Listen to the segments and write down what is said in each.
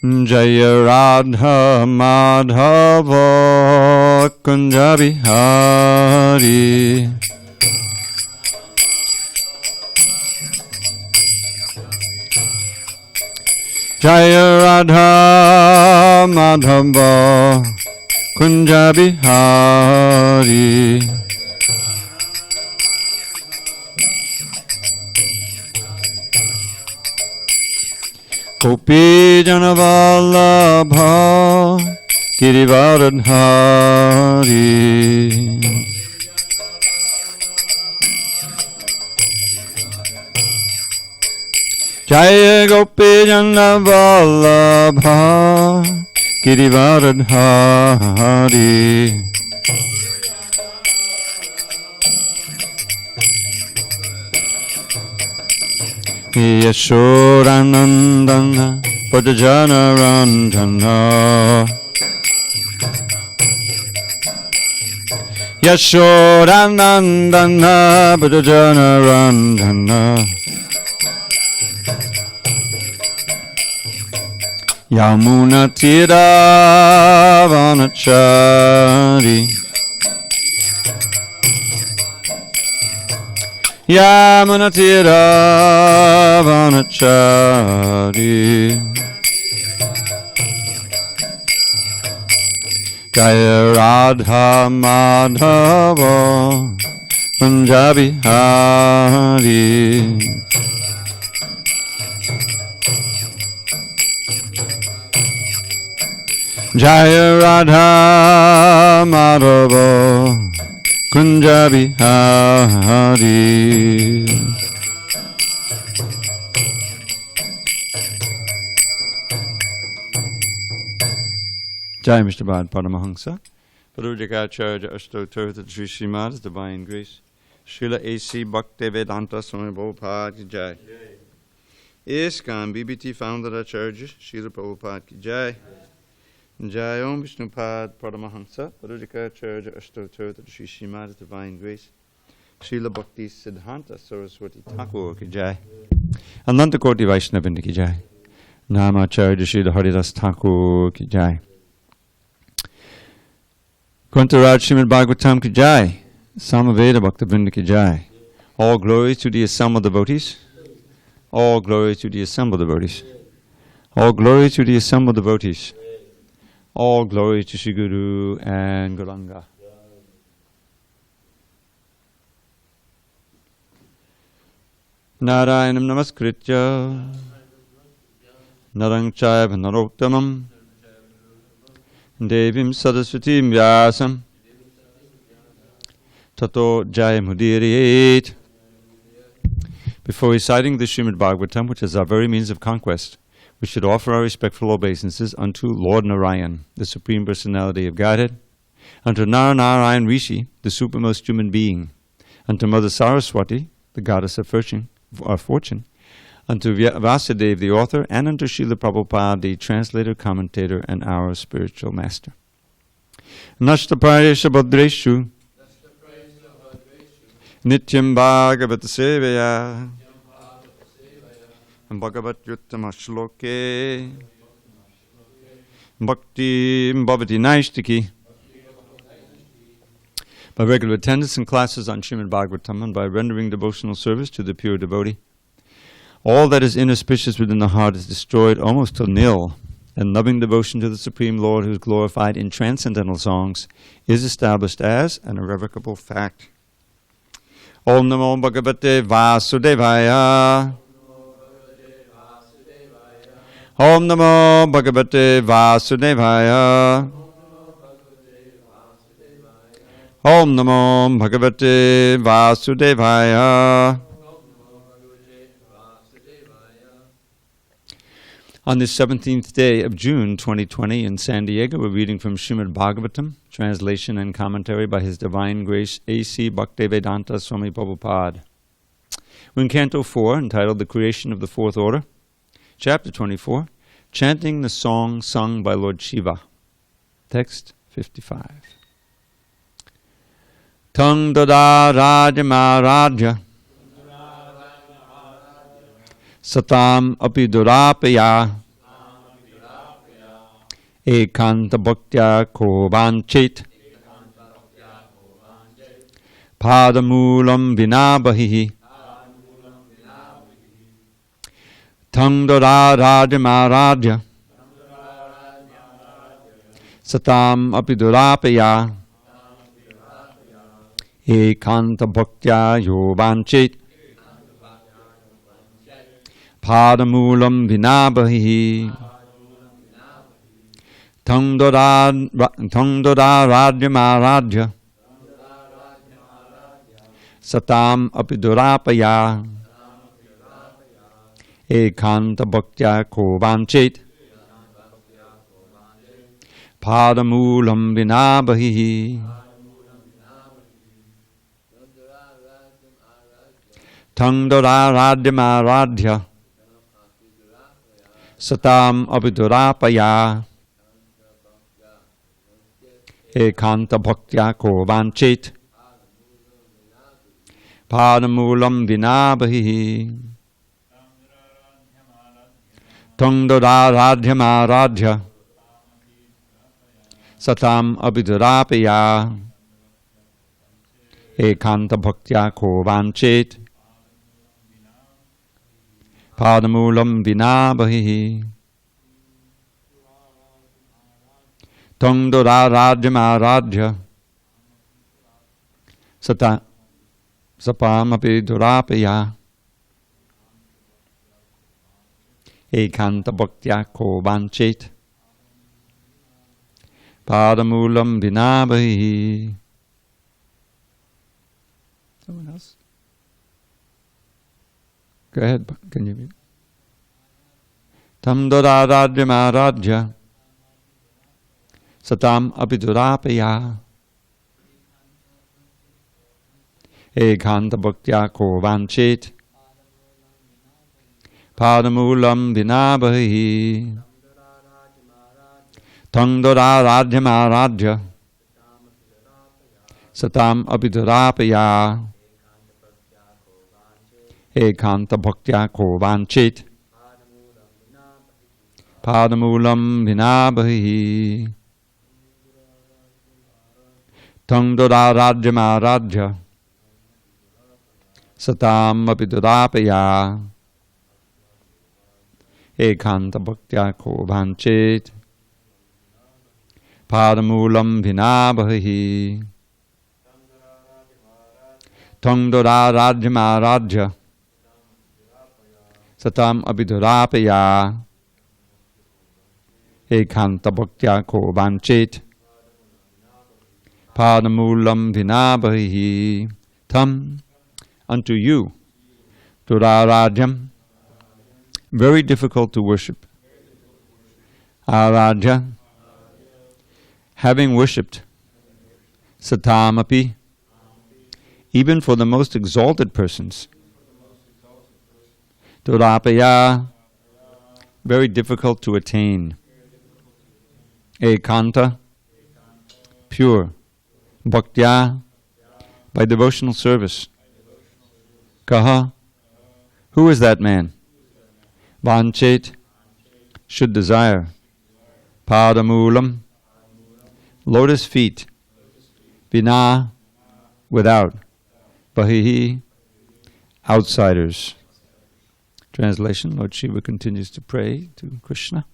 Jaya Radha Madhava Kunja Bihari. Jaya Radha Madhava Kunja Bihari. Gopi Janavallabha Girivaradhari. Jaya Gopi Janavallabha Girivaradhari. Yashodanandana Padajana Randana. Yashodanandana Padajana Randana. Yamuna Tira Vanachari. Yamuna Tira Vanachari. Jaya Radha Madhava Punjabi Hari. Jaya Radha Madhava Kunja Bihari. Jai Mr. Bhad Paramahansa. Parujikacharya Ashtotirtha Sri Srimad's Divine Grace. Srila A.C. Bhakti Vedanta Swami Prabhupada Ki Jai. ISKCON BBT Founder Acharya Srila Prabhupada Ki Jai. Jai Om Vishnupad Paramahansa, Parujikacharya Ashtotirtha Sri Srimad's Divine Grace, Srila Bhakti Siddhanta Saraswati Thakur Ki Jai, Ananta Koti Vaishnavinda Ki Jai, Namacharya Srila Haridas Thakur Ki Jai, Grantharaj Srimad Bhagavatam Ki Jai, Samaveda Bhaktivinoda Ki Jai. All glories to the assembled devotees. All glories to the assembled devotees. All glories to the assembled devotees. All glory to Sri Guru and Gauranga. Narayanam Namaskritya Narang Chaiva Narottamam Devim Saraswatim Vyasam Tato Jayamudiriet. Before reciting the Srimad Bhagavatam, which is our very means of conquest, we should offer our respectful obeisances unto Lord Narayan, the Supreme Personality of Godhead, unto Narayan Rishi, the supermost human being, unto Mother Saraswati, the goddess of fortune, unto Vasudev, the author, and unto Srila Prabhupada, the translator, commentator, and our spiritual master. Nashtaprayesha Bhadreshu Nityam Bhagavata Sevaya Bhagavat Yuttama Shloke Bhakti Bhavati Naishtiki. By regular attendance in classes on Srimad Bhagavatam and by rendering devotional service to the pure devotee, all that is inauspicious within the heart is destroyed almost to nil, and loving devotion to the Supreme Lord, who is glorified in transcendental songs, is established as an irrevocable fact. Om Namo Bhagavate Vasudevaya. Om Namo Bhagavate Vasudevaya. Om Namo Bhagavate Vasudevaya. On this 17th day of June 2020 in SanDiego, we're reading from Srimad Bhagavatam, translation and commentary by His Divine Grace A.C. Bhaktivedanta Swami Prabhupada. We're in Canto 4, entitled The Creation of the Fourth Order, Chapter 24, Chanting the Song Sung by Lord Shiva. Text 55. Tung dada raja maharaja Satam api durapaya ekanta bhaktya kovanchit padamulam vinabahihi tangdara rajamaradya satam apidurapaya ekanta bhaktya yovanchit padamulam vinabahihi tangdara rajamaradya satam apidurapaya ekanta bhaktya kovanchit padamulam vinabahihi tangdara rajamaradya satam apidurapaya ekanta bhaktya kovanchit padamulam vinabahihi tangdara rajamaradya satam abhidurapaya ekanta bhaktya kovanchit padamulam vinabahihi tangdara rajamaradya sapam abhidurapaya ekanta bhaktya kovanchit padamulam vinabahihi. Someone else? Go ahead, can you read? Tam dodadadhyamaradhya satam apidurapaya ekanta bhaktya kovanchit padamulam vinabahihi tangdara rajamaradhya satam apidurapaya ekanta bhaktya kovanchit padamulam vinabahihi tangdara rajamaradhya satam apidurapaya ekanta bhaktya kovanchit padamulam vinabahihi tangdara rajamaradhya satam abhidurapaya ekanta bhaktya kovanchit padamulam vinabahihi tam unto you durarajam very difficult to worship araja having worshipped satamapi even for the most exalted persons durapaya very difficult to attain ekanta pure bhaktya by devotional service kaha who is that man vanchet should desire padamulam lotus feet vina without bahihi outsiders. Translation. Lord Shiva continues to pray to Krishna.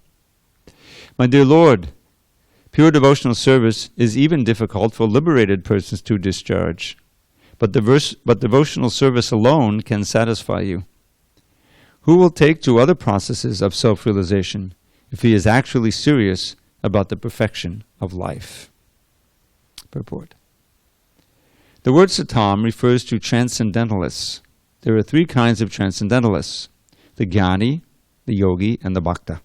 My dear Lord, pure devotional service is even difficult for liberated persons to discharge, but devotional service alone can satisfy you. Who will take to other processes of self-realization if he is actually serious about the perfection of life? Purport. The word satam refers to transcendentalists. There are three kinds of transcendentalists: the jnani, the yogi, and the bhakta.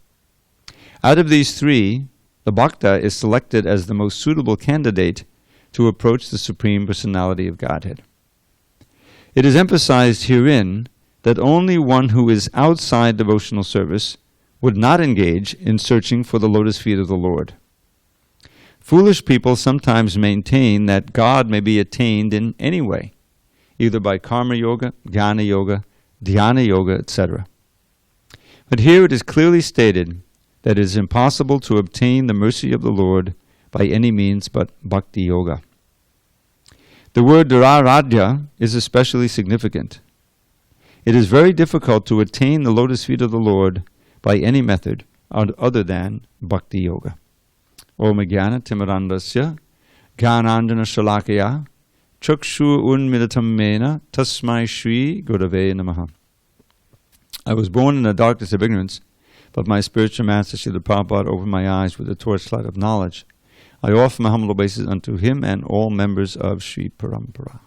Out of these three, the bhakta is selected as the most suitable candidate to approach the Supreme Personality of Godhead. It is emphasized herein that only one who is outside devotional service would not engage in searching for the lotus feet of the Lord. Foolish people sometimes maintain that God may be attained in any way, either by karma yoga, jnana yoga, dhyana yoga, etc. But here it is clearly stated that it is impossible to obtain the mercy of the Lord by any means but bhakti yoga. The word Duraradhya is especially significant. It is very difficult to attain the lotus feet of the Lord by any method other than bhakti yoga. Om Jnana Timirandasya Jnananjana Shalakaya Chakshu Unmilitam Mena Tasmai Shri Gurave Namaha. I was born in the darkness of ignorance, but my spiritual master Srila Prabhupada opened my eyes with the torchlight of knowledge. I offer my humble obeisance unto him and all members of Sri Parampara.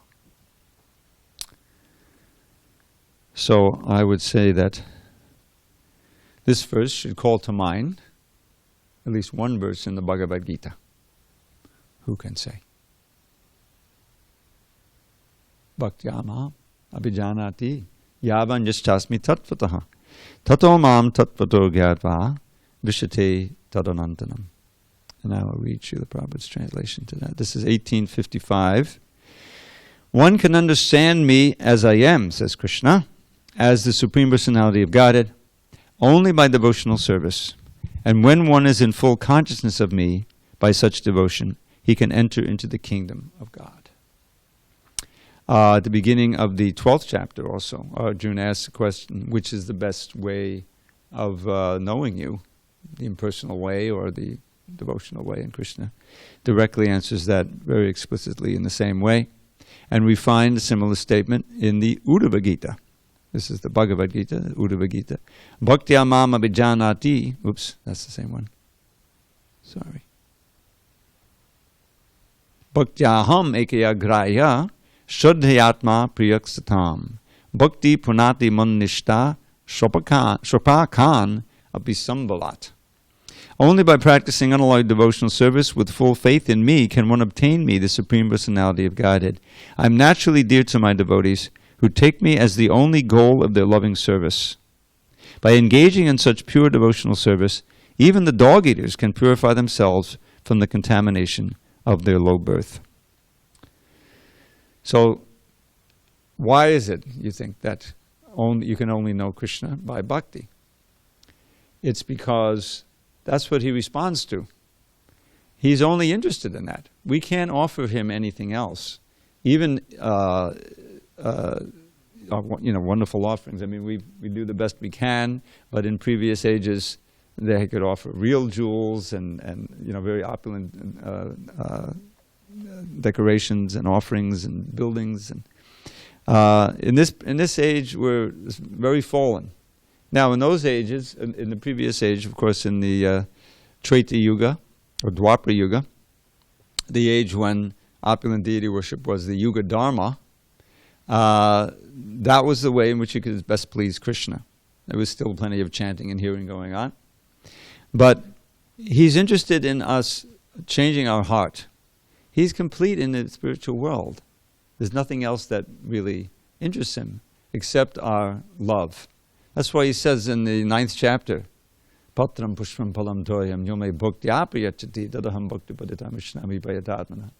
So I would say that this verse should call to mind at least one verse in the Bhagavad Gita. Who can say? Bhaktyama abhijanati yavan yashtasmi tatvataha tato mam tatvato gyatva vishate tadanantanam. And I will read Srila Prabhupada's translation to that. This is 1855. One can understand me as I am, says Krishna, as the Supreme Personality of Godhead, only by devotional service. And when one is in full consciousness of me, by such devotion, he can enter into the kingdom of God. At the beginning of the 12th chapter also, Arjuna asks the question, which is the best way of knowing you, the impersonal way or the devotional way? And Krishna directly answers that very explicitly in the same way. And we find a similar statement in the Uddhava Gita. This is the Bhagavad Gita, the Uddhava Gita. Bhaktya mam abhijanati. Oops, that's the same one. Sorry. Bhaktyaham ekaya grahya shraddhayatma priyaksatam. Bhakti punati mannishta shopakan abhisambalat. Only by practicing unalloyed devotional service with full faith in me can one obtain me, the Supreme Personality of Godhead. I am naturally dear to my devotees, who take me as the only goal of their loving service. By engaging in such pure devotional service, even the dog-eaters can purify themselves from the contamination of their low birth. So, why is it, you think, that you can only know Krishna by bhakti? It's because that's what he responds to. He's only interested in that. We can't offer him anything else. Even wonderful offerings. I mean, we do the best we can, but in previous ages, they could offer real jewels and very opulent decorations and offerings and buildings. And in this age, we're very fallen. Now, in those ages, in the previous age, of course, in the Treta Yuga or Dwapara Yuga, the age when opulent deity worship was the Yuga Dharma, that was the way in which you could best please Krishna. There was still plenty of chanting and hearing going on. But he's interested in us changing our heart. He's complete in the spiritual world. There's nothing else that really interests him except our love. That's why he says in the 9th chapter, Patram pushpam palam toyam yome bhakti apriyachati dadaham bhakti paditam vishnami payatatmana.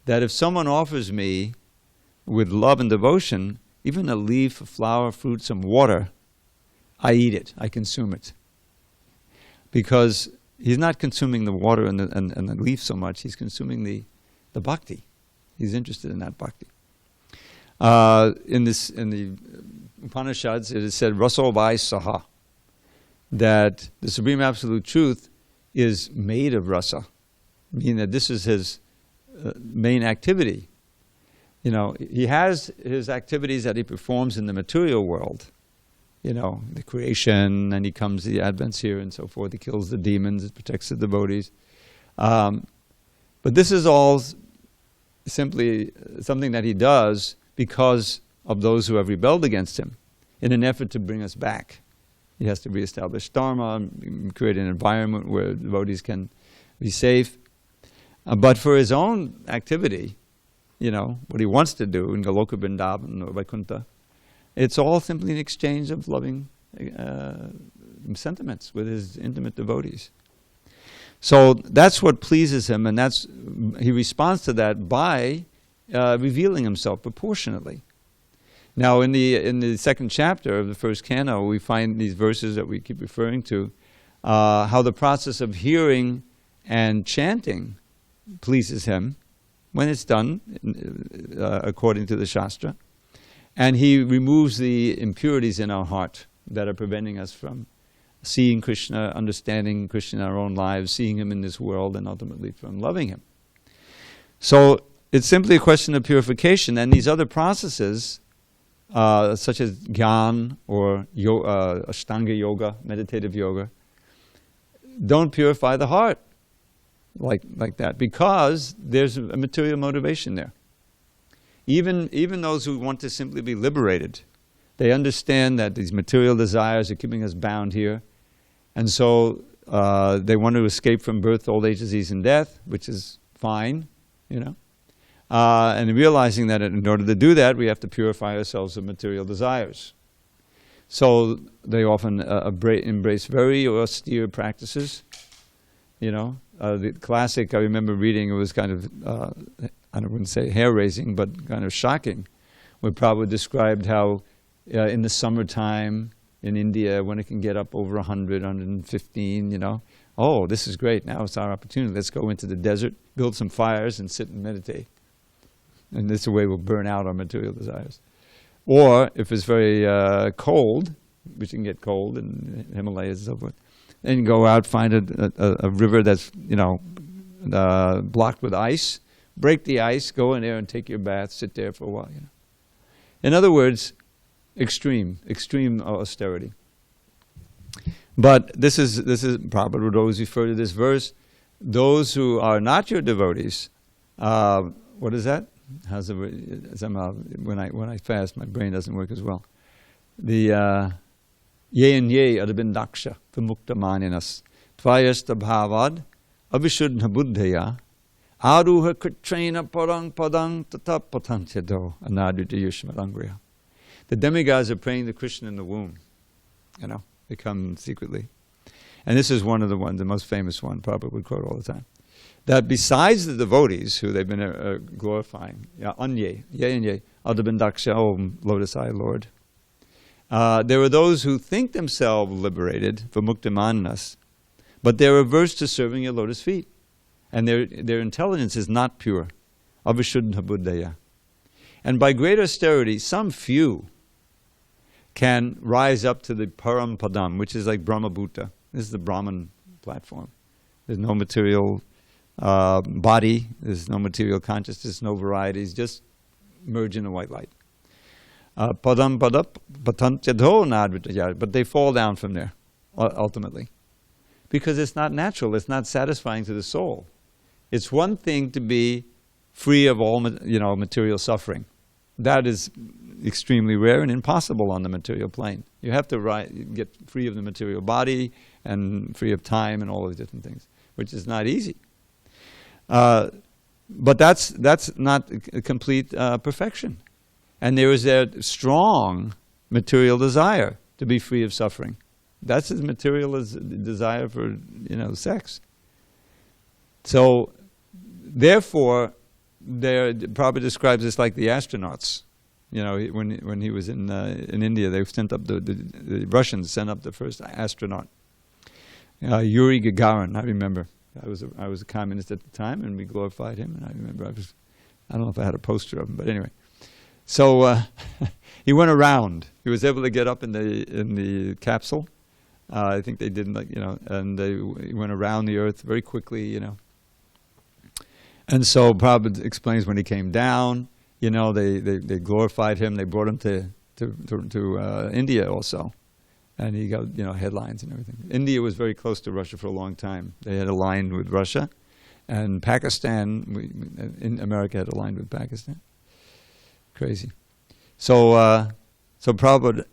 That if someone offers me with love and devotion, even a leaf, a flower, fruit, some water, I eat it, I consume it. Because he's not consuming the water and the leaf so much, he's consuming the bhakti. He's interested in that bhakti. In the Upanishads, it is said, Raso Vai Saha, that the Supreme Absolute Truth is made of rasa, meaning that this is his main activity. He has his activities that he performs in the material world, the creation, and he advents here and so forth. He kills the demons, he protects the devotees. But this is all simply something that he does because of those who have rebelled against him in an effort to bring us back. He has to reestablish dharma, create an environment where devotees can be safe. But for his own activity, what he wants to do in Goloka Vrindavan or Vaikuntha, it's all simply an exchange of loving sentiments with his intimate devotees. So that's what pleases him, and he responds to that by revealing himself proportionately. Now, in the 2nd chapter of the 1st canto, we find these verses that we keep referring to, how the process of hearing and chanting pleases him when it's done according to the Shastra. And he removes the impurities in our heart that are preventing us from seeing Krishna, understanding Krishna in our own lives, seeing him in this world, and ultimately from loving him. So it's simply a question of purification, and these other processes, such as Gyan or Ashtanga yoga, meditative yoga, don't purify the heart like that, because there's a material motivation there. Even those who want to simply be liberated, they understand that these material desires are keeping us bound here, and so they want to escape from birth, old age, disease, and death, which is fine, and realizing that in order to do that, we have to purify ourselves of material desires. So they often embrace very austere practices. The classic, I remember reading, it was kind of, I wouldn't say hair-raising, but kind of shocking, where Prabhupada described how in the summertime in India, when it can get up over 100, 115, oh, this is great, now it's our opportunity. Let's go into the desert, build some fires, and sit and meditate. And this way we'll burn out our material desires. Or, if it's very cold, which can get cold in the Himalayas and so forth, then you go out, find a river that's, blocked with ice, break the ice, go in there and take your bath, sit there for a while. In other words, extreme austerity. But this is Prabhupada would always refer to this verse. Those who are not your devotees, what is that? Somehow when I fast, my brain doesn't work as well. The ye and ye adabindaksha vimukta maninas tvayasta bhavad avishuddha buddhaya aruha kritrena parang padang tatapatantyado anadita yushmalangriya. The demigods are praying to Krishna in the womb. They come secretly. And this is one of the most famous one, Prabhupada would quote all the time. That besides the devotees who they've been glorifying, anye, ye and ye, adabindaksha, oh lotus-eye Lord, there are those who think themselves liberated for muktimanas, but they're averse to serving your lotus feet. And their intelligence is not pure. Avishuddha buddhaya. And by great austerity, some few can rise up to the param padam, which is like Brahma-bhuta. This is the Brahman platform. There's no material body, there's no material consciousness, no varieties, just merge in a white light. Padam padap patantyadho nadvitajaya. But they fall down from there, ultimately. Because it's not natural, it's not satisfying to the soul. It's one thing to be free of all material suffering. That is extremely rare and impossible on the material plane. You have to get free of the material body and free of time and all those different things, which is not easy. But that's not a complete perfection. And there is that strong material desire to be free of suffering. That's as material as desire for sex. So, therefore, Prabhupada describes this like the astronauts. When he was in India, they sent up the Russians sent up the first astronaut, Yuri Gagarin. I remember. I was a communist at the time, and we glorified him. And I remember I don't know if I had a poster of him, but anyway. So he went around. He was able to get up in the capsule. I think they did and he went around the Earth very quickly. And so Prabhupada explains when he came down, they glorified him. They brought him to India also, and he got headlines and everything. India was very close to Russia for a long time. They had aligned with Russia, and Pakistan. In America had aligned with Pakistan. Crazy. So Prabhupada,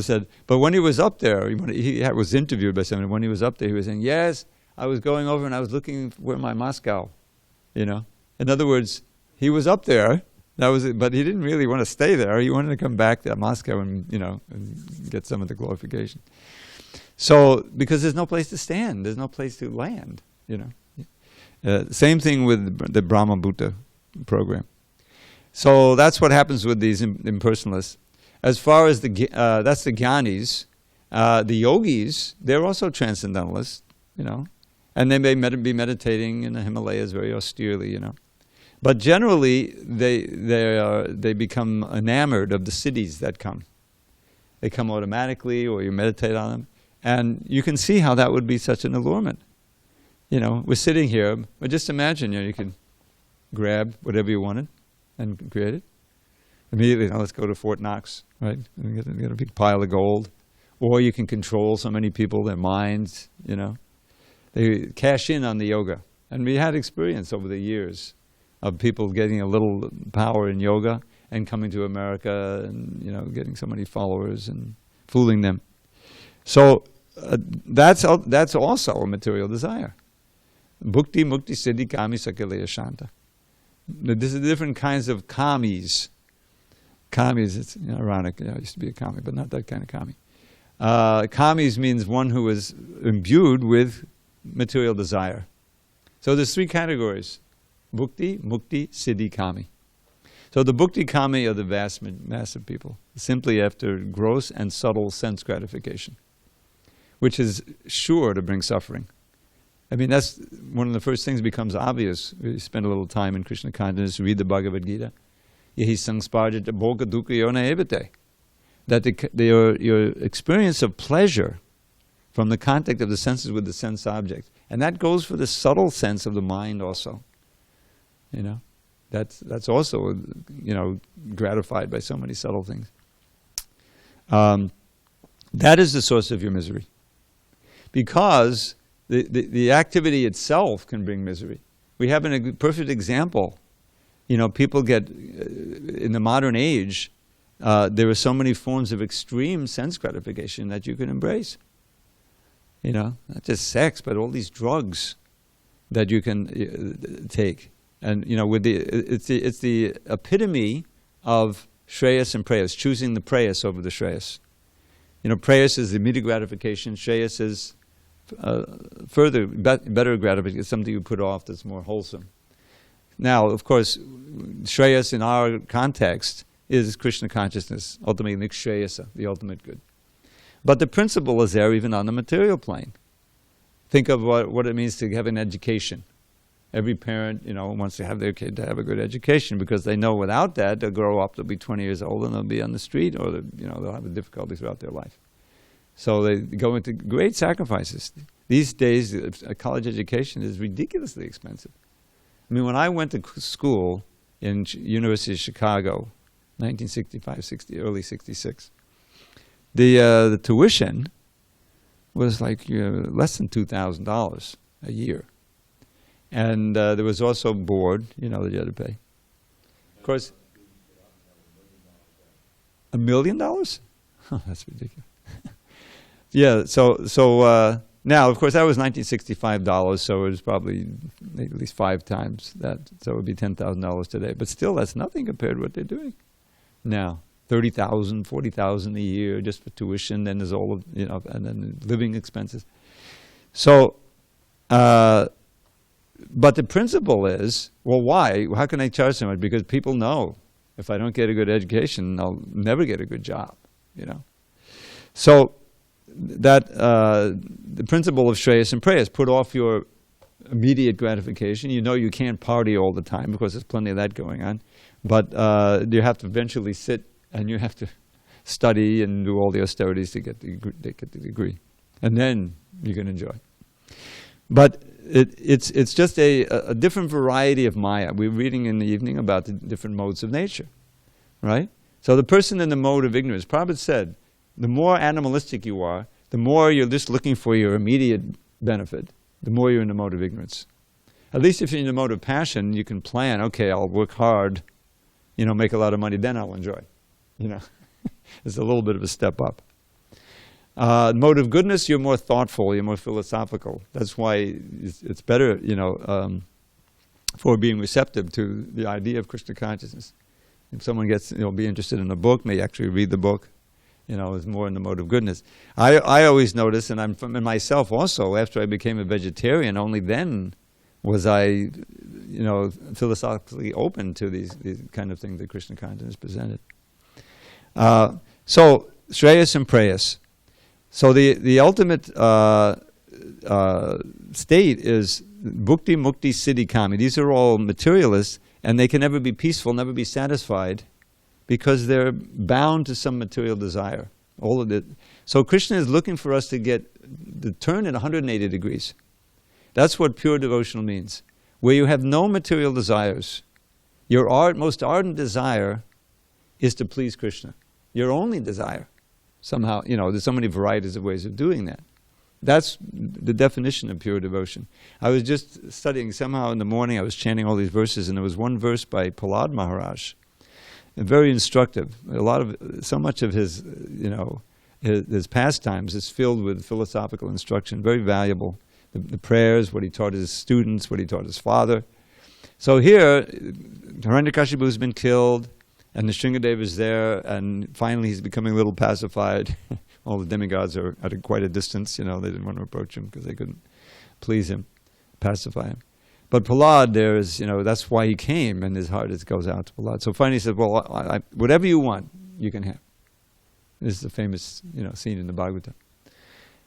said. But when he was up there, he was interviewed by someone. When he was up there, he was saying, "Yes, I was going over and I was looking where my Moscow." In other words, he was up there. But he didn't really want to stay there. He wanted to come back to Moscow and and get some of the glorification. So because there's no place to stand, there's no place to land. Same thing with the Brahma-bhuta program. So that's what happens with these impersonalists. As far as that's the Gyanis, The yogis, they're also transcendentalists, and they may be meditating in the Himalayas very austerely, But generally, they become enamored of the siddhis that come. They come automatically, or you meditate on them. And you can see how that would be such an allurement. We're sitting here, but just imagine, you can grab whatever you wanted and create it. Immediately, let's go to Fort Knox, right? We get a big pile of gold. Or you can control so many people, their minds, They cash in on the yoga. And we had experience over the years of people getting a little power in yoga and coming to America and, getting so many followers and fooling them. So that's also a material desire. Bhukti, mukti, siddhi, kami, sakaleya, shanta. There's different kinds of kamis. Kamis, it's ironic. I used to be a kami, but not that kind of kami. Kamis means one who is imbued with material desire. So there's three categories: bhukti, mukti, siddhi, kami. So the bhukti kami are the vast mass of people, simply after gross and subtle sense gratification, which is sure to bring suffering. I mean, that's one of the first things becomes obvious. We spend a little time in Krishna consciousness, read the Bhagavad Gita. Yehi sangsparjita bhoga dukkha yona evate. That your experience of pleasure from the contact of the senses with the sense object, and that goes for the subtle sense of the mind also. That's also gratified by so many subtle things. That is the source of your misery, because the activity itself can bring misery. We have a perfect example. People get in the modern age. There are so many forms of extreme sense gratification that you can embrace. Not just sex, but all these drugs that you can take. And it's the epitome of shreyas and preyas, choosing the preyas over the shreyas. Preyas is immediate gratification. Shreyas is better gratification, something you put off that's more wholesome. Now, of course, shreyas in our context is Krishna consciousness, ultimately nikshreyasa, the ultimate good. But the principle is there even on the material plane. Think of what it means to have an education. Every parent, wants to have their kid to have a good education, because they know without that they'll grow up, they'll be 20 years old and they'll be on the street, or they'll have a difficulty throughout their life. So they go into great sacrifices. These days, a college education is ridiculously expensive. I mean, when I went to school in University of Chicago, 1965, early 66, the tuition was like less than $2,000 a year. And there was also board, that you had to pay. Of course, $1 million? Oh, that's ridiculous. Yeah, so now, of course, that was $1965, so it was probably at least 5 times that. So it would be $10,000 today. But still, that's nothing compared to what they're doing now. $30,000, $40,000 a year just for tuition, then there's all of, and then living expenses. So, but the principle is, well, why? How can I charge so much? Because people know if I don't get a good education, I'll never get a good job, So that the principle of shreyas and preyas, put off your immediate gratification. You can't party all the time because there's plenty of that going on, but you have to eventually sit and you have to study and do all the austerities to get the degree, and then you can enjoy. But it's just a different variety of Maya. We're reading in the evening about the different modes of nature, right? So the person in the mode of ignorance, Prabhupada said, the more animalistic you are, the more you're just looking for your immediate benefit, the more you're in the mode of ignorance. At least if you're in the mode of passion, you can plan, okay, I'll work hard, make a lot of money, then I'll enjoy. It's a little bit of a step up. Mode of goodness, you're more thoughtful, you're more philosophical. That's why it's better, for being receptive to the idea of Krishna consciousness. If someone gets, be interested in a book, may actually read the book, is more in the mode of goodness. I always notice, and I'm from myself also, after I became a vegetarian, only then was I, philosophically open to these kind of things that Krishna consciousness presented. So, shreyas and preyas. So the ultimate state is bhukti, mukti, siddhi, kami. These are all materialists, and they can never be peaceful, never be satisfied, because they're bound to some material desire. All of it. So Krishna is looking for us to turn it 180 degrees. That's what pure devotional means. Where you have no material desires, your most ardent desire is to please Krishna. Your only desire. Somehow, there's so many varieties of ways of doing that. That's the definition of pure devotion. I was just studying, somehow in the morning I was chanting all these verses, and there was one verse by Prahlad Maharaj, very instructive. So much of his, his pastimes is filled with philosophical instruction, very valuable. The prayers, what he taught his students, what he taught his father. So here, Hiranyakashipu has been killed, and Nrsingadeva is there, and finally he's becoming a little pacified. All the demigods are at quite a distance, they didn't want to approach him because they couldn't please him, pacify him. But Prahlad, that's why he came, and his heart goes out to Prahlad. So finally he said, well, whatever you want, you can have. This is the famous, scene in the Bhagavatam.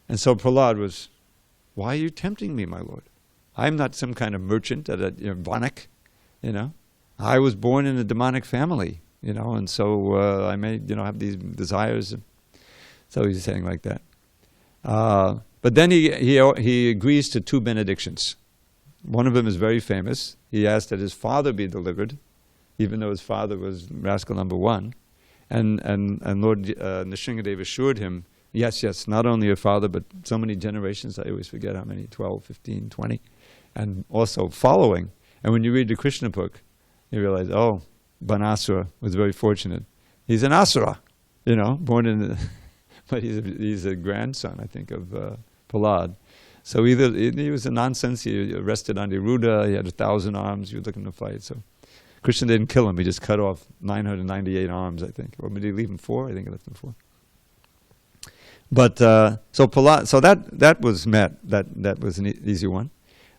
And so Prahlad was, why are you tempting me, my lord? I'm not some kind of merchant at a vanak, I was born in a demonic family, and so I may, have these desires. So he's saying like that. But then he agrees to 2 benedictions. One of them is very famous. He asked that his father be delivered, even though his father was rascal number 1. And Lord Nrsingadeva assured him, yes, not only your father, but so many generations, I always forget how many, 12, 15, 20, and also following. And when you read the Krishna book, you realize, Banasura was very fortunate. He's an asura, born in the... But he's a grandson, I think, of Prahlad. So either he was a nonsense, he rested on Niruddha, he had 1,000 arms, he was looking to fight. So Krishna didn't kill him, he just cut off 998 arms, I think. Or did he leave him 4? I think he left him 4. But so Prahlad, so that was met. That was an easy one.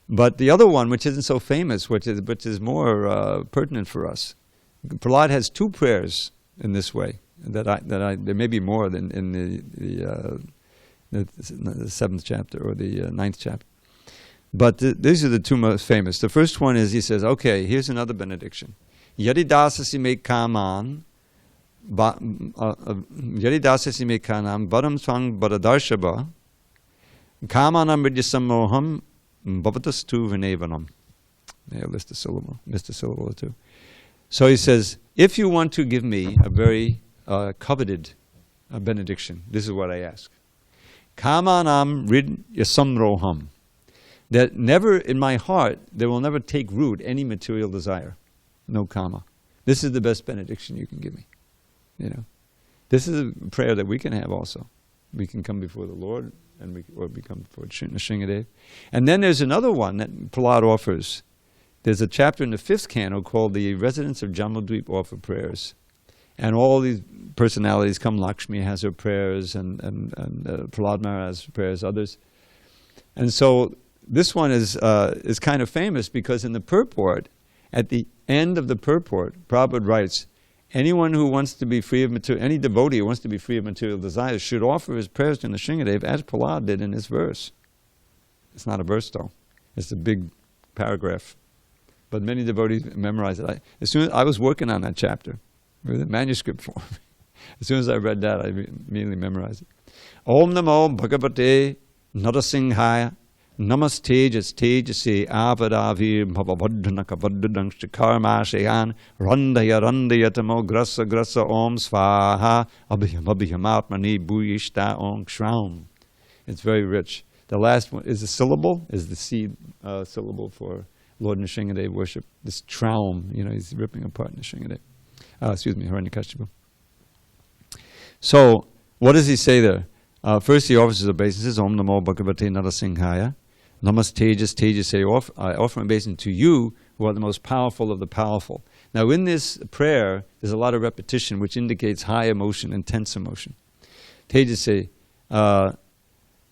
But the other one, which isn't so famous, which is more pertinent for us, Prahlad has 2 prayers in this way. There may be more than in the 7th chapter or the 9th chapter. But these are the 2 most famous. The first one is, he says, okay, here's another benediction. Yadi dasasi me kaman, yadi dasasi me kanam, badam swang badadarshaba, kamanam vidyasamoham, bhavatastu vinevanam. Yeah, list a syllable or 2. So he says, if you want to give me a very coveted benediction, this is what I ask. Kamanam rid yasamroham. That never in my heart, there will never take root any material desire. No kama. This is the best benediction you can give me. This is a prayer that we can have also. We can come before the Lord, or we come before Nrsingadeva. And then there's another one that Prahlad offers. There's a chapter in the 5th canto called The Residents of Jamadweep Offer Prayers. And all these personalities come. Lakshmi has her prayers, and Prahlad Maharaj has prayers, others. And so this one is kind of famous because in the purport, at the end of the purport, Prabhupada writes, anyone who wants to be free of material, any devotee who wants to be free of material desires should offer his prayers to Nrsingadeva as Prahlad did in this verse. It's not a verse though. It's a big paragraph. But many devotees memorize it. As soon as I was working on that chapter, with a manuscript form. As soon as I read that, I immediately memorized it. Om Namo Bhagavate Narasinghaya Namaste Tejase Avadavir Bhavavadhanaka Vaddangsha Karmashayan Randaya Grasa Grasa Om Svaha Abhiyamatmani Bhuyishta Om Shraum. It's very rich. The last one is a syllable, is the seed syllable for Lord Nrsingadeva worship. This traum, he's ripping apart Nrsingadeva. Hiranyakashipu. So, what does he say there? First he offers his obeisance, Om Namo Bhagavate Narasinghaya, Namaste Tejase, I offer my obeisance to you, who are the most powerful of the powerful. Now in this prayer, there's a lot of repetition, which indicates high emotion, intense emotion. Tejase, Om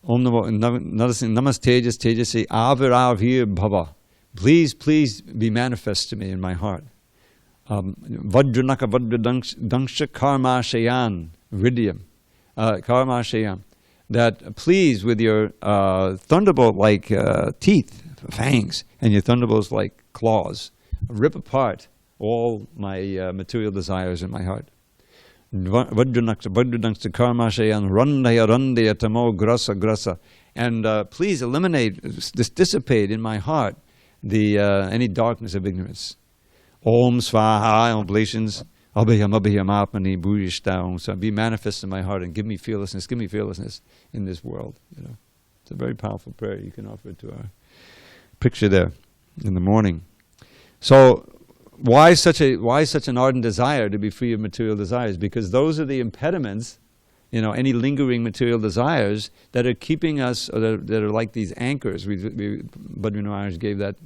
Namo Namaste Tejase, Aviravir Bhava. Please be manifest to me in my heart. Vajranaka Vajradangsha Karma Shayan Ridyam. Karma Shayam. that please, with your thunderbolt-like teeth, fangs, and your thunderbolts-like claws, rip apart all my material desires in my heart. And please eliminate, dissipate in my heart any darkness of ignorance. Om Svaha, oblations. So be manifest in my heart and give me fearlessness in this world. You know, it's a very powerful prayer you can offer to our picture there in the morning. So why such an ardent desire to be free of material desires? Because those are the impediments, you know, any lingering material desires that are keeping us, or that are like these anchors. Bhadra Maharaj gave that,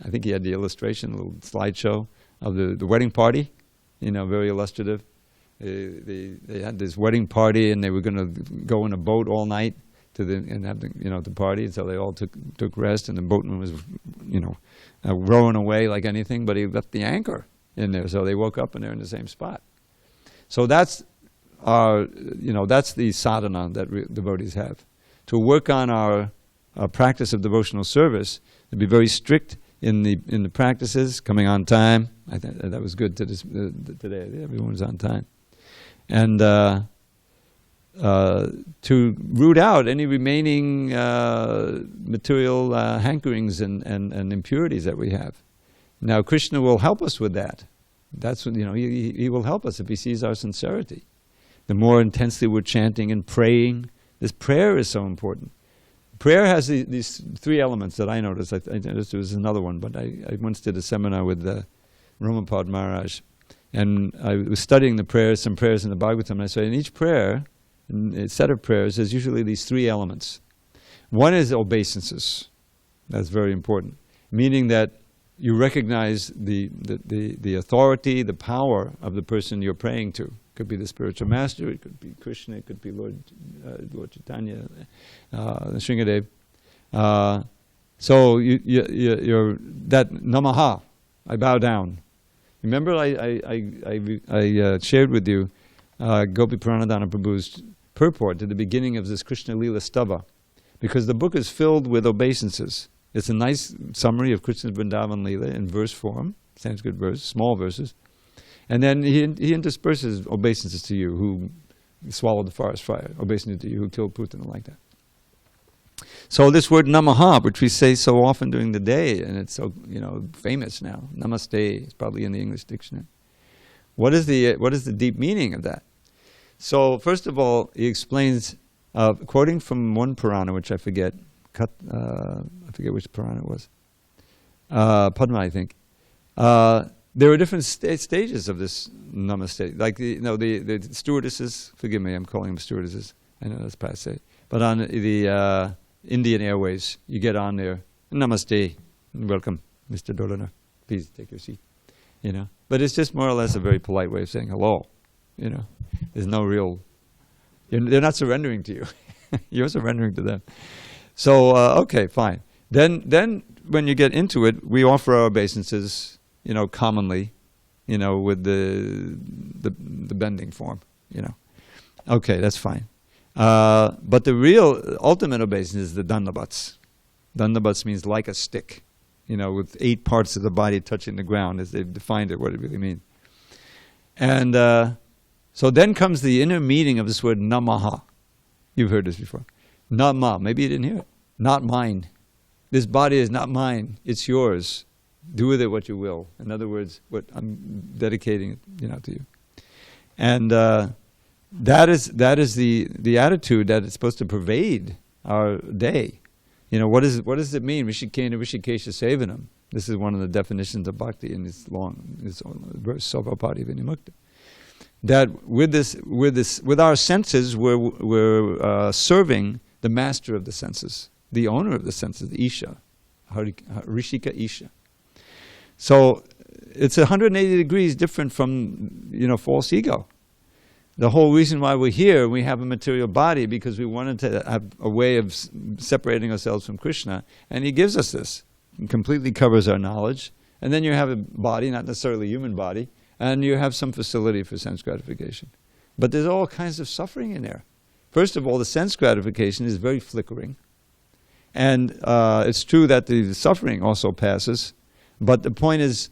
I think he had the illustration, a little slideshow of the wedding party. You know, very illustrative. They had this wedding party, and they were going to go in a boat all night and have the party. And so they all took rest, and the boatman was, rowing away like anything, but he left the anchor in there. So they woke up and they're in the same spot. So that's that's the sadhana that devotees have, to work on our practice of devotional service, to be very strict in the practices, coming on time. I think that was good today. Everyone was on time, and to root out any remaining material hankerings and impurities that we have. Now, Krishna will help us with that. That's when, he will help us if he sees our sincerity. The more intensely we're chanting and praying, this prayer is so important. Prayer has these three elements that I noticed. I noticed there was another one, but I once did a seminar with Ramapad Maharaj, and I was studying some prayers in the Bhagavatam, and I said in each prayer, in a set of prayers, there's usually these three elements. One is obeisances. That's very important, meaning that you recognize the authority, the power of the person you're praying to. It could be the spiritual master, it could be Krishna, it could be Lord Chaitanya, Sringadev. So you're that namaha, I bow down. Remember, I shared with you Gopi Pranadhana Prabhu's purport to the beginning of this Krishna Lila Stava, because the book is filled with obeisances. It's a nice summary of Krishna's Vrindavan Lila in verse form, Sanskrit verse, small verses. And then he intersperses obeisances to you who swallowed the forest fire, obeisances to you who killed Putana, like that. So this word namaha, which we say so often during the day, and it's so famous now, namaste, it's probably in the English dictionary. What is the deep meaning of that? So first of all, he explains, quoting from one Purana, which I forget which Purana it was, Padma, I think. There are different stages of this namaste. Like the stewardesses, forgive me, I'm calling them stewardesses. I know that's passé. But on the Indian Airways, you get on there, namaste, welcome, Mr. Dolana, please take your seat. But it's just more or less a very polite way of saying hello. There's no real. They're not surrendering to you. You're surrendering to them. So okay, fine. Then when you get into it, we offer our obeisances, commonly, with the bending form. Okay, that's fine. But the real ultimate obeisance is the dandavats. Dandavats means like a stick, with 8 parts of the body touching the ground, as they've defined it, what it really means. And so then comes the inner meaning of this word namaha. You've heard this before. Nama, maybe you didn't hear it. Not mine. This body is not mine. It's yours. Do with it what you will. In other words, what I'm dedicating it, to you. And that is the attitude that is supposed to pervade our day. What does it mean? Rishikena Rishikesha Sevanam. This is one of the definitions of bhakti in this verse, Sarvapadi Vinimukta. That with our senses, we're serving the master of the senses, the owner of the senses, the Isha, Rishika Isha. So it's 180 degrees different from false ego. The whole reason why we're here, we have a material body, because we wanted to have a way of separating ourselves from Krishna, and he gives us this. It completely covers our knowledge. And then you have a body, not necessarily a human body, and you have some facility for sense gratification. But there's all kinds of suffering in there. first of all, the sense gratification is very flickering. And it's true that the suffering also passes. But the point is,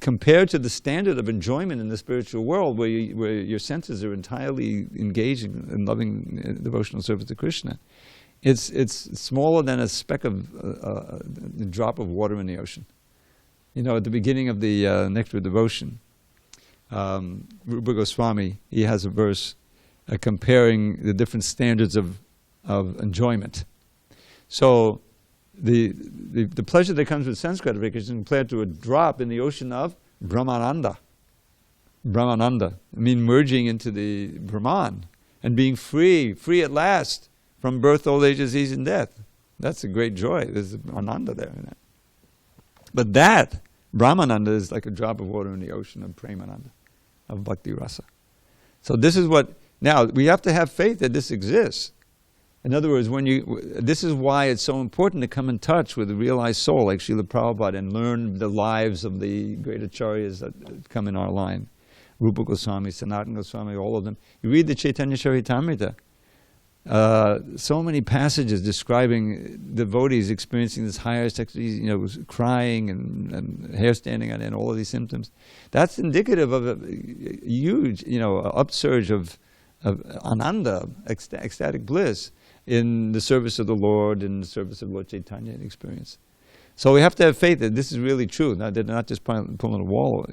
compared to the standard of enjoyment in the spiritual world, where your senses are entirely engaged in loving devotional service to Krishna, it's smaller than a speck of a drop of water in the ocean. You know, at the beginning of the Nectar of Devotion, Rupa Goswami, he has a verse comparing the different standards of enjoyment. So the pleasure that comes with sense gratification compared to a drop in the ocean of Brahmananda. Brahmananda, I mean merging into the Brahman and being free at last from birth, old age, disease, and death. That's a great joy. There's Ananda there. In that. But that, Brahmananda, is like a drop of water in the ocean of Premananda, of Bhakti Rasa. So this is what, now we have to have faith that this exists. In other words, this is why it's so important to come in touch with the realized soul, like Srila Prabhupada, and learn the lives of the great acharyas that come in our line. Rupa Goswami, Sanatana Goswami, all of them. You read the Chaitanya Charitamrita, so many passages describing devotees experiencing this higher ecstasy, crying and hair standing on end, all of these symptoms. That's indicative of a huge, upsurge of ananda, ecstatic bliss, in the service of the Lord, in the service of Lord Chaitanya experience. So we have to have faith that this is really true. They're not just pulling a wool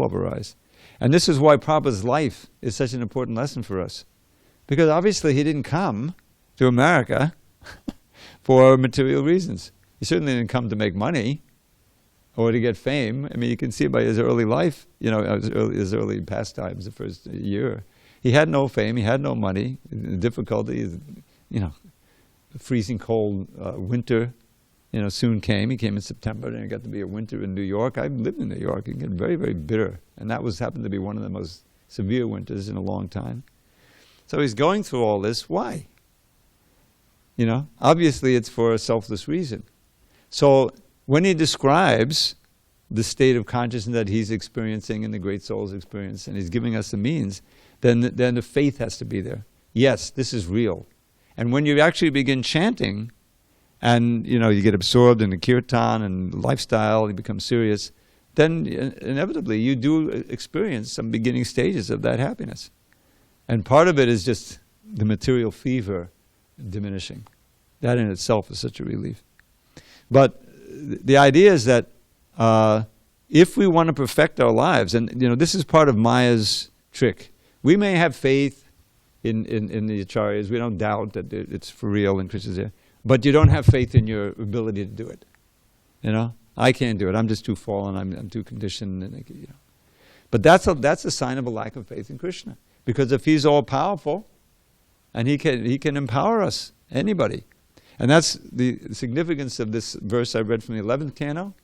over our eyes. And this is why Prabhupada's life is such an important lesson for us. Because obviously he didn't come to America for material reasons. He certainly didn't come to make money or to get fame. I mean, you can see by his early life, his early pastimes, the first year. He had no fame, he had no money. The difficulty is, freezing cold winter, soon came. He came in September, and it got to be a winter in New York. I lived in New York. It got very, very bitter. And that happened to be one of the most severe winters in a long time. So he's going through all this. Why? Obviously it's for a selfless reason. So when he describes the state of consciousness that he's experiencing and the great soul's experience, and he's giving us the means, then the faith has to be there. Yes, this is real. And when you actually begin chanting, and you get absorbed in the kirtan and lifestyle, you become serious, then inevitably you do experience some beginning stages of that happiness. And part of it is just the material fever diminishing. That in itself is such a relief. But the idea is that if we want to perfect our lives, and this is part of Maya's trick. We may have faith in the acharyas. We don't doubt that it's for real and Krishna's there. But you don't have faith in your ability to do it. I can't do it. I'm just too fallen. I'm too conditioned. But that's a sign of a lack of faith in Krishna. Because if he's all powerful, and he can empower us, anybody. And that's the significance of this verse I read from the 11th canto.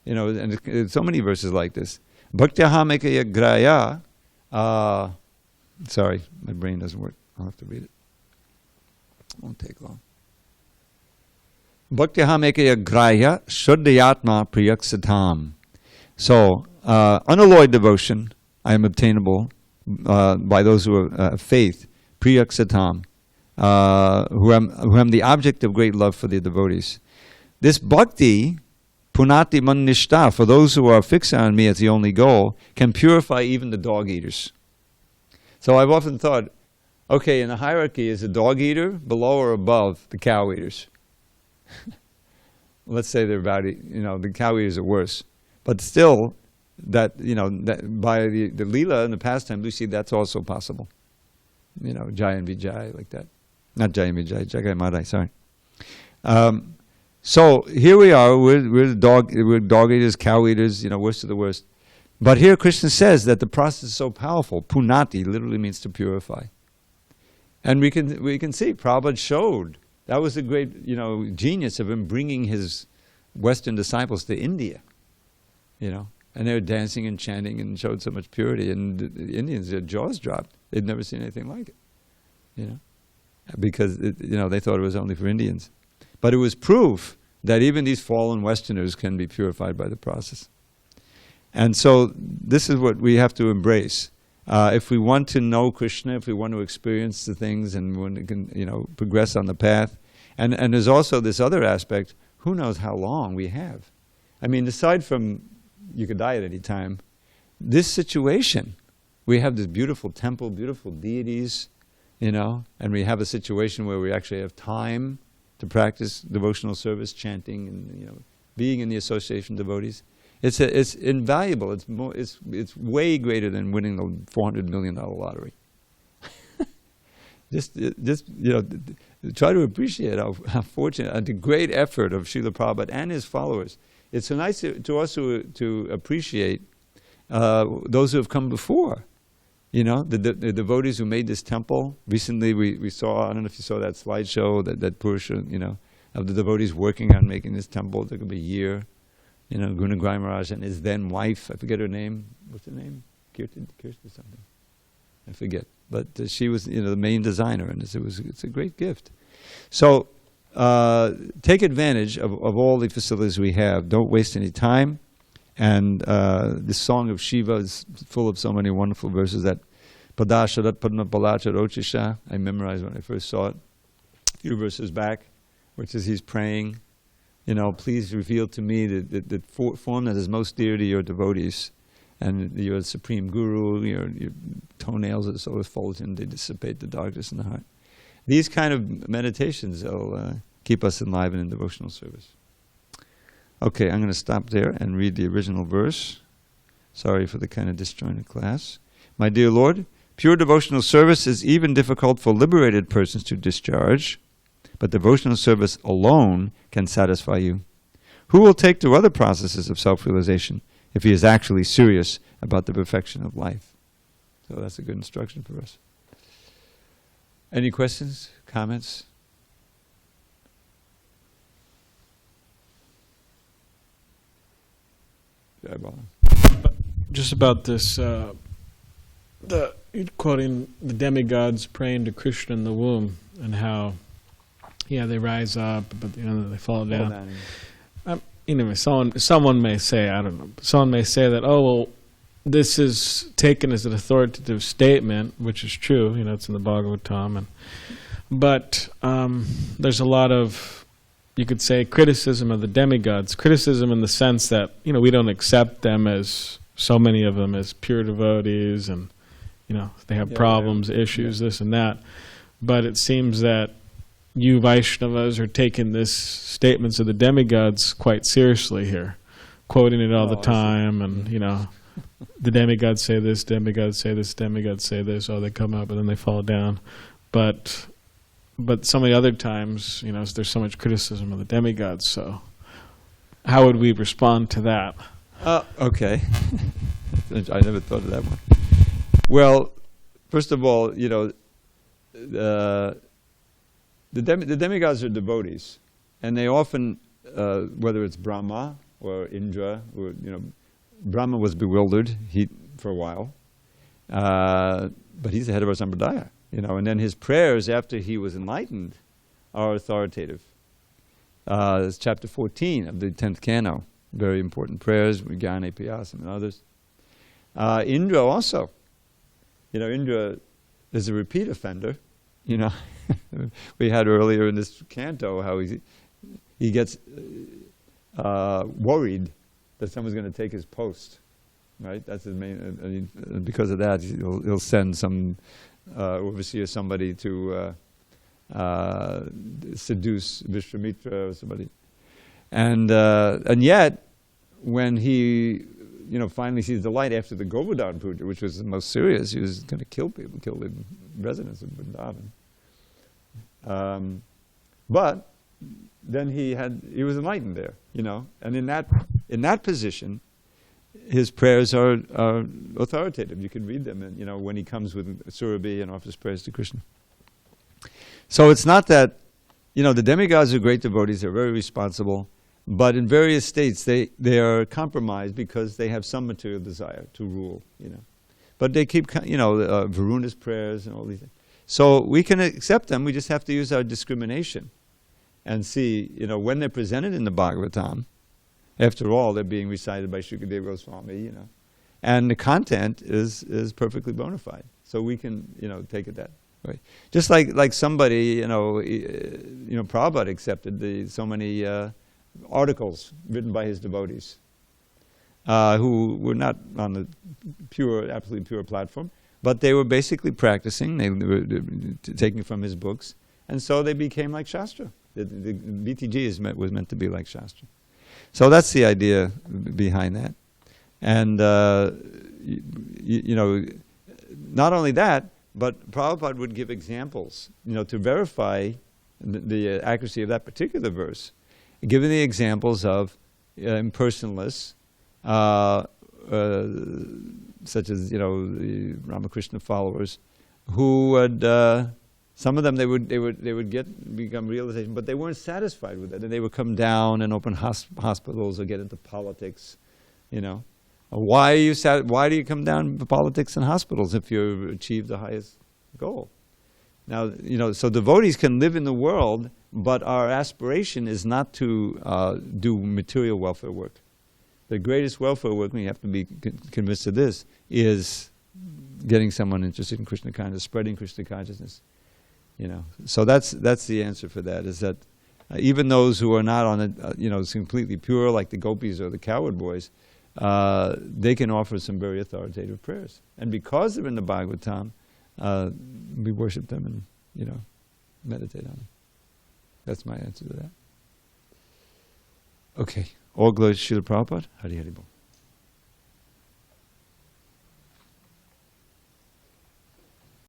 And there's so many verses like this. Bhaktyaha mekaya graya. Sorry, my brain doesn't work. I'll have to read it. It won't take long. Bhaktyaha mekaya graya shuddhayatma priyaksatam. So, unalloyed devotion, I am obtainable by those who have faith, priyaksatam, who am the object of great love for the devotees. This bhakti, punati mannishta, for those who are fixed on me as the only goal, can purify even the dog eaters. So I've often thought, okay, in the hierarchy, is the dog eater below or above the cow eaters? Let's say they're about, the cow eaters are worse. But still, that by the Leela and the pastime, we see that's also possible. Jai and Vijay, like that. Not Jai and Vijay, Jagai Madai, sorry. So here we are, we're dog eaters, cow eaters, worst of the worst. But here Krishna says that the process is so powerful. Punati literally means to purify. And we can see, Prabhupada showed, that was the great, genius of him bringing his Western disciples to India, And they were dancing and chanting and showed so much purity. And the Indians, their jaws dropped. They'd never seen anything like it, Because, they thought it was only for Indians. But it was proof that even these fallen Westerners can be purified by the process. And so this is what we have to embrace. If we want to know Krishna, if we want to experience the things and want to progress on the path, and there's also this other aspect, who knows how long we have. I mean, aside from you could die at any time, this situation, we have this beautiful temple, beautiful deities, and we have a situation where we actually have time to practice devotional service, chanting, and being in the association of devotees. It's invaluable. It's way greater than winning the $400 million lottery. just try to appreciate how fortunate and the great effort of Srila Prabhupada and his followers. It's so nice to also to appreciate those who have come before. The devotees who made this temple. Recently we saw, I don't know if you saw that slideshow, that Purusha, of the devotees working on making this temple. It took them a year. Gunagrai Maharaj and his then wife, I forget her name. What's her name? Kirti something. I forget. But she was, the main designer, and it's a great gift. So take advantage of all the facilities we have. Don't waste any time. And this song of Shiva is full of so many wonderful verses that Padasharat Padma Palacha Rochisha, I memorized when I first saw it, a few verses back, which is he's praying, please reveal to me the form that is most dear to your devotees. And you're the supreme guru, your toenails are so effulgent, they dissipate the darkness in the heart. These kind of meditations will keep us enlivened in devotional service. Okay, I'm going to stop there and read the original verse. Sorry for the kind of disjointed class. My dear Lord, pure devotional service is even difficult for liberated persons to discharge, but devotional service alone can satisfy you. Who will take to other processes of self-realization if he is actually serious about the perfection of life? So that's a good instruction for us. Any questions, comments? Just about this, you're quoting the demigods praying to Krishna in the womb, and how, they rise up, but they fall down. Someone may say, I don't know, someone may say that, this is taken as an authoritative statement, which is true, it's in the Bhagavatam, but there's a lot of, you could say, criticism of the demigods, criticism in the sense that, we don't accept them as, so many of them, as pure devotees, and, they have problems, issues, this and that. But it seems that you Vaishnavas are taking this statements of the demigods quite seriously here, quoting it all the time, and, the demigods say this, demigods say this, demigods say this, they come up and then they fall down. But some of the other times, there's so much criticism of the demigods, so how would we respond to that? Okay. I never thought of that one. Well, first of all, the demigods are devotees, and they often, whether it's Brahma or Indra, or, Brahma was bewildered for a while, but he's the head of our sampradaya. And then his prayers after he was enlightened are authoritative. It's chapter 14 of the 10th canto. Very important prayers, Jnana Piyasam and others. Indra also. Indra is a repeat offender. We had earlier in this canto how he gets worried that someone's going to take his post. Right? That's his main. Because of that, he'll send some overseer, somebody to seduce Vishwamitra or somebody, and yet when he finally sees the light after the Govardhan Puja, which was the most serious, he was going to kill people, kill the residents of Vrindavan. But then he was enlightened there, and in that position, his prayers are authoritative. You can read them, and when he comes with Surabhi and offers prayers to Krishna. So it's not that, the demigods are great devotees, they're very responsible, but in various states they are compromised because they have some material desire to rule, But they keep, Varuna's prayers and all these things. So we can accept them, we just have to use our discrimination and see, when they're presented in the Bhagavatam. After all, they're being recited by Shukadeva Goswami, and the content is perfectly bona fide. So we can, take it that way. Just like somebody, Prabhupada accepted so many articles written by his devotees, who were not on the absolutely pure platform, but they were basically practicing. They were taking from his books, and so they became like Shastra. The BTG was meant to be like Shastra. So that's the idea behind that. And, not only that, but Prabhupada would give examples, to verify the accuracy of that particular verse, giving the examples of impersonalists, such as, the Ramakrishna followers, who would, some of them they would become realization, but they weren't satisfied with it, and they would come down and open hospitals or get into politics, Why do you come down to politics and hospitals if you've achieved the highest goal? Now, so devotees can live in the world, but our aspiration is not to do material welfare work. The greatest welfare work, we have to be convinced of this, is getting someone interested in Krishna consciousness, spreading Krishna consciousness. So that's the answer for that. Is that even those who are not on it, completely pure, like the gopis or the cowherd boys, they can offer some very authoritative prayers, and because they're in the Bhagavatam, we worship them and meditate on them. That's my answer to that. Okay, all glory to Srila Prabhupada. Hari Hari Bol.